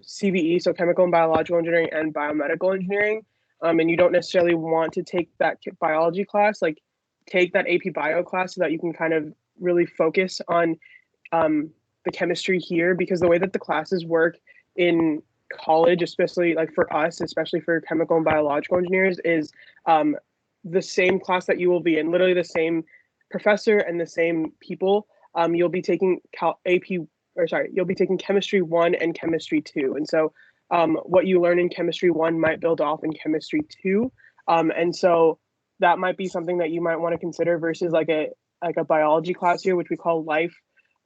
CBE, so chemical and biological engineering and biomedical engineering, and you don't necessarily want to take that biology class, like take that AP Bio class so that you can kind of really focus on the chemistry here, because the way that the classes work in college, especially like for us, especially for chemical and biological engineers, is the same class that you will be in, literally the same professor and the same people. You'll be taking you'll be taking Chemistry 1 and Chemistry 2. And so what you learn in Chemistry 1 might build off in Chemistry 2. And so that might be something that you might want to consider versus like a biology class here, which we call Life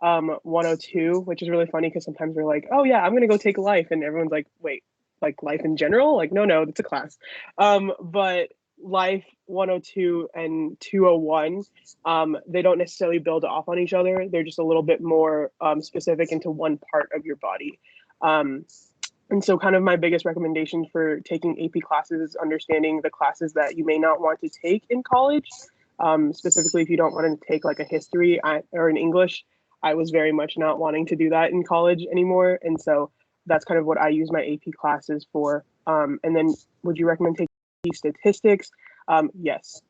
102, which is really funny because sometimes we're like, oh yeah, I'm going to go take Life. And everyone's like, wait, like Life in general? Like, no, it's a class. But Life 102 and 201, they don't necessarily build off on each other. They're just a little bit more specific into one part of your body. And so kind of my biggest recommendation for taking AP classes is understanding the classes that you may not want to take in college. Specifically, if you don't want to take like a history or an English, I was very much not wanting to do that in college anymore. And so that's kind of what I use my AP classes for. And then would you recommend taking statistics? Yes.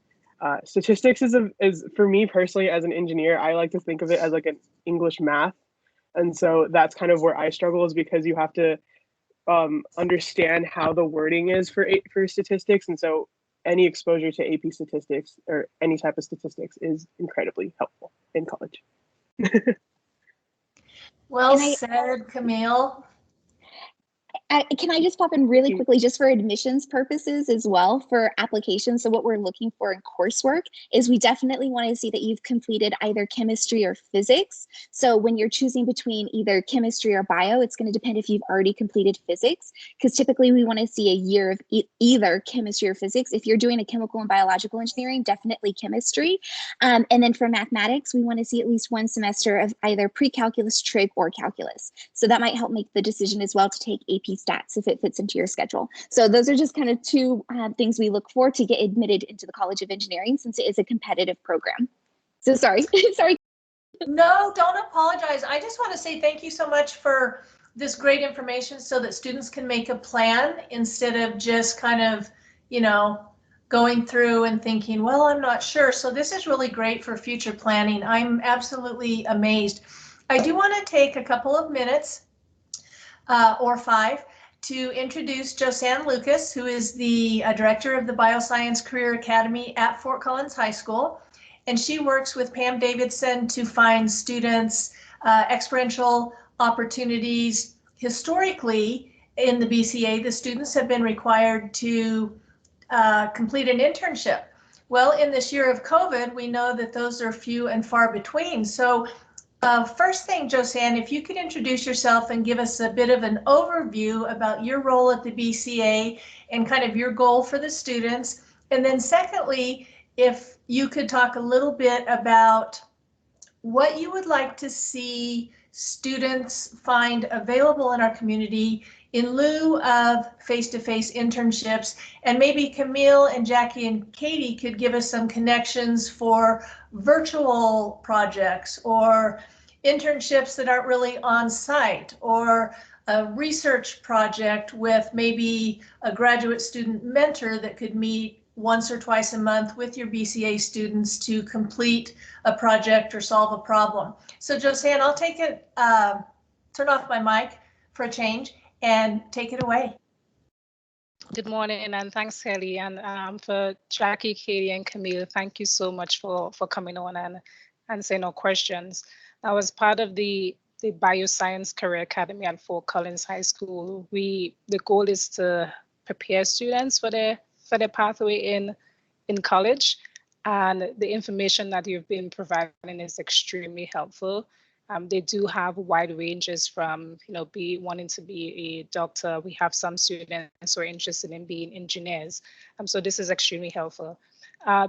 Statistics is for me personally as an engineer, I like to think of it as like an English math. And so that's kind of where I struggle, is because you have to understand how the wording is for statistics. And so any exposure to AP statistics or any type of statistics is incredibly helpful in college. Well said, Camille. Can I just pop in really quickly, just for admissions purposes as well for applications? So what we're looking for in coursework is we definitely want to see that you've completed either chemistry or physics. So when you're choosing between either chemistry or bio, it's going to depend if you've already completed physics, because typically we want to see a year of either chemistry or physics. If you're doing a chemical and biological engineering, definitely chemistry. And then for mathematics, we want to see at least one semester of either pre-calculus, trig, or calculus. So that might help make the decision as well to take AP stats if it fits into your schedule. So those are just kind of two things we look for to get admitted into the College of Engineering, since it is a competitive program. So sorry, sorry. No, don't apologize. I just want to say thank you so much for this great information so that students can make a plan instead of just kind of, you know, going through and thinking, well, I'm not sure. So this is really great for future planning. I'm absolutely amazed. I do want to take a couple of minutes or 5 to introduce Josan Lucas, who is the director of the Bioscience Career Academy at Fort Collins High School. And she works with Pam Davidson to find students experiential opportunities. Historically, in the BCA, the students have been required to complete an internship. Well, in this year of COVID, we know that those are few and far between. So first thing, Josan, if you could introduce yourself and give us a bit of an overview about your role at the BCA and kind of your goal for the students. And then secondly, if you could talk a little bit about what you would like to see students find available in our community in lieu of face-to-face internships. And maybe Camille and Jackie and Katie could give us some connections for virtual projects or internships that aren't really on site, or a research project with maybe a graduate student mentor that could meet once or twice a month with your BCA students to complete a project or solve a problem. So Josan, I'll take it, turn off my mic for a change and take it away. Good morning, and thanks, Kelly, and for Jackie, Katie, and Camille. Thank you so much for coming on and answering our questions. I was part of the Bioscience Career Academy at Fort Collins High School. The goal is to prepare students for their pathway in college, and the information that you've been providing is extremely helpful. They do have wide ranges from, wanting to be a doctor. We have some students who are interested in being engineers. So this is extremely helpful.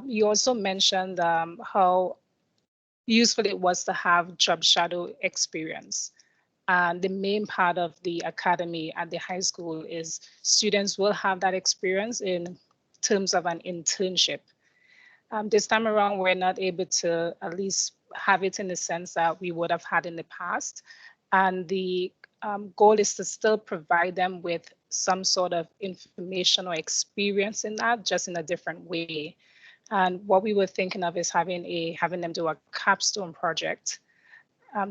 You also mentioned how useful it was to have job shadow experience. And the main part of the academy at the high school is students will have that experience in terms of an internship. This time around, we're not able to at least have it in the sense that we would have had in the past. And the goal is to still provide them with some sort of information or experience in that, just in a different way. And what we were thinking of is having them do a capstone project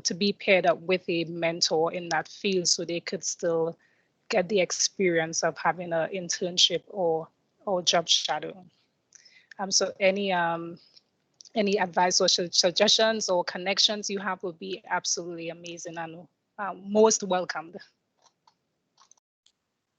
to be paired up with a mentor in that field, so they could still get the experience of having an internship or job shadow. So any advice or suggestions or connections you have would be absolutely amazing and most welcomed.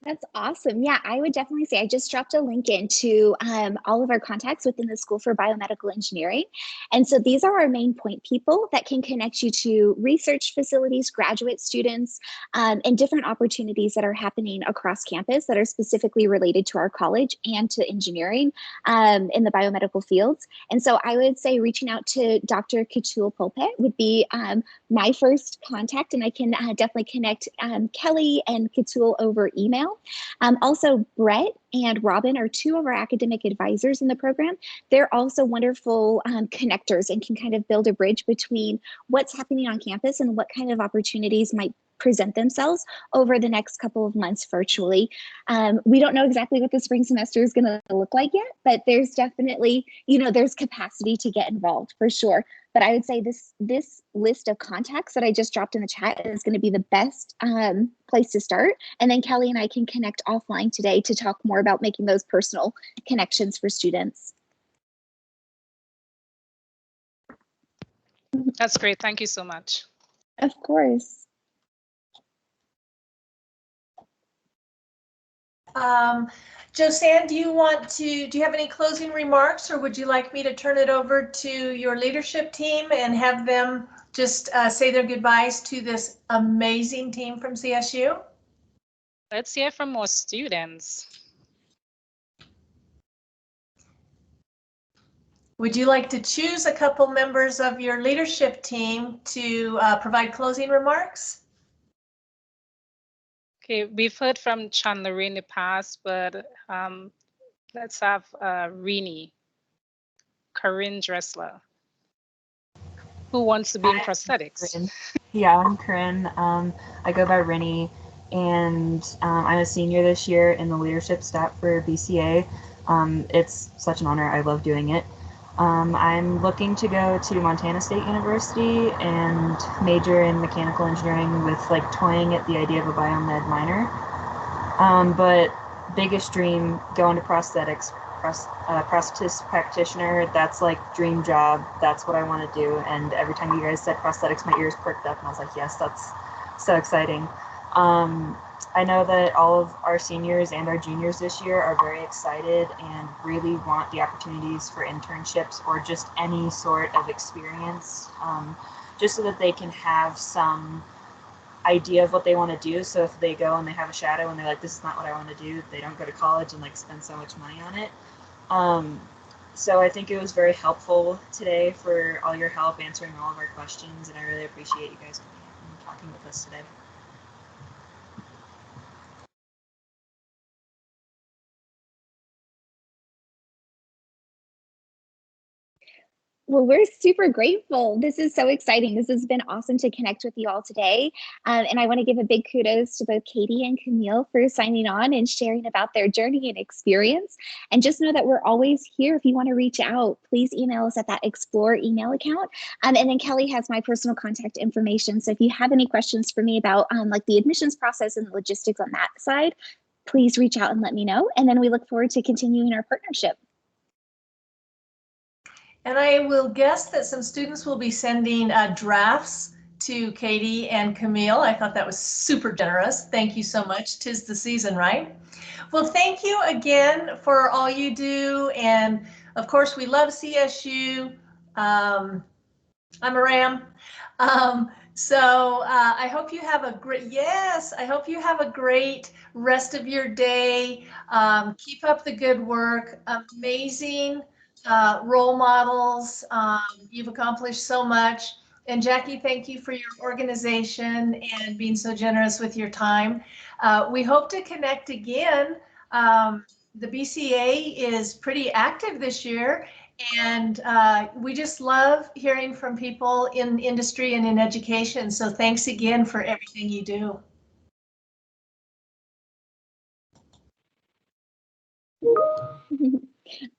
That's awesome. Yeah, I would definitely say I just dropped a link into all of our contacts within the School for Biomedical Engineering. And so these are our main point people that can connect you to research facilities, graduate students, and different opportunities that are happening across campus that are specifically related to our college and to engineering in the biomedical fields. And so I would say reaching out to Dr. Katul Pulpit would be my first contact, and I can definitely connect Kelly and Katul over email. Also, Brett and Robin are two of our academic advisors in the program. They're also wonderful connectors and can kind of build a bridge between what's happening on campus and what kind of opportunities might present themselves over the next couple of months virtually. We don't know exactly what the spring semester is going to look like yet, but there's definitely, there's capacity to get involved for sure. But I would say this list of contacts that I just dropped in the chat is going to be the best place to start. And then Kelly and I can connect offline today to talk more about making those personal connections for students. That's great. Thank you so much. Of course. Josan, do you have any closing remarks, or would you like me to turn it over to your leadership team and have them just say their goodbyes to this amazing team from CSU? Let's hear from more students. Would you like to choose a couple members of your leadership team to provide closing remarks? Okay, we've heard from Chandler in the past, but let's have Rini, Corinne Dressler. Who wants to be in prosthetics? Yeah, I'm Corinne. I go by Rini, and I'm a senior this year in the leadership staff for BCA. It's such an honor. I love doing it. I'm looking to go to Montana State University and major in mechanical engineering with like toying at the idea of a biomed minor. But biggest dream, go into prosthetics, prosthetist practitioner. That's like dream job. That's what I want to do. And every time you guys said prosthetics, my ears perked up and I was like, yes, that's so exciting. I know that all of our seniors and our juniors this year are very excited and really want the opportunities for internships or just any sort of experience, just so that they can have some idea of what they want to do. So if they go and they have a shadow and they're like, this is not what I want to do, they don't go to college and like spend so much money on it. So I think it was very helpful today for all your help answering all of our questions, and I really appreciate you guys coming and talking with us today. Well, we're super grateful. This is so exciting. This has been awesome to connect with you all today. And I want to give a big kudos to both Katie and Camille for signing on and sharing about their journey and experience. And just know that we're always here. If you want to reach out, please email us at that Explore email account. And then Kelly has my personal contact information. So if you have any questions for me about like the admissions process and the logistics on that side, please reach out and let me know. And then we look forward to continuing our partnership. And I will guess that some students will be sending drafts to Katie and Camille. I thought that was super generous. Thank you so much. 'Tis the season, right? Well, thank you again for all you do. And of course, we love CSU. I'm a Ram. So I hope you have a great, I hope you have a great rest of your day. Keep up the good work. Amazing role models. You've accomplished so much. And Jackie, thank you for your organization and being so generous with your time. We hope to connect again. The BCA is pretty active this year, and we just love hearing from people in industry and in education. So thanks again for everything you do.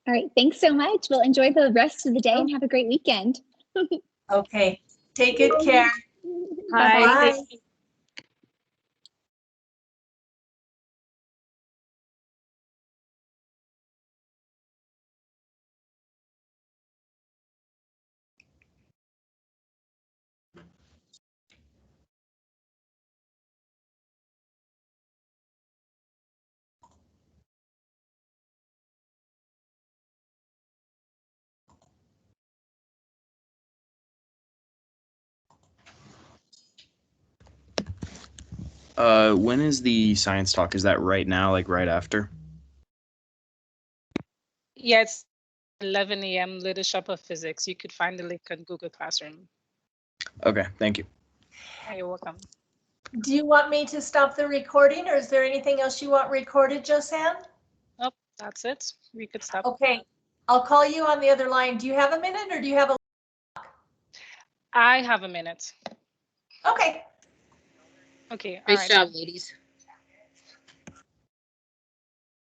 All right, thanks so much. We'll enjoy the rest of the day and have a great weekend. Okay, take good care. Bye. Bye. When is the science talk? Is that right now, like right after? Yeah, it's 11 a.m. Leadership of Physics. You could find the link on Google Classroom. Okay, thank you. You're welcome. Do you want me to stop the recording, or is there anything else you want recorded, Josan? Nope, that's it. We could stop. Okay, I'll call you on the other line. Do you have a minute, or do you have a? I have a minute. Okay. Okay. Nice job, ladies.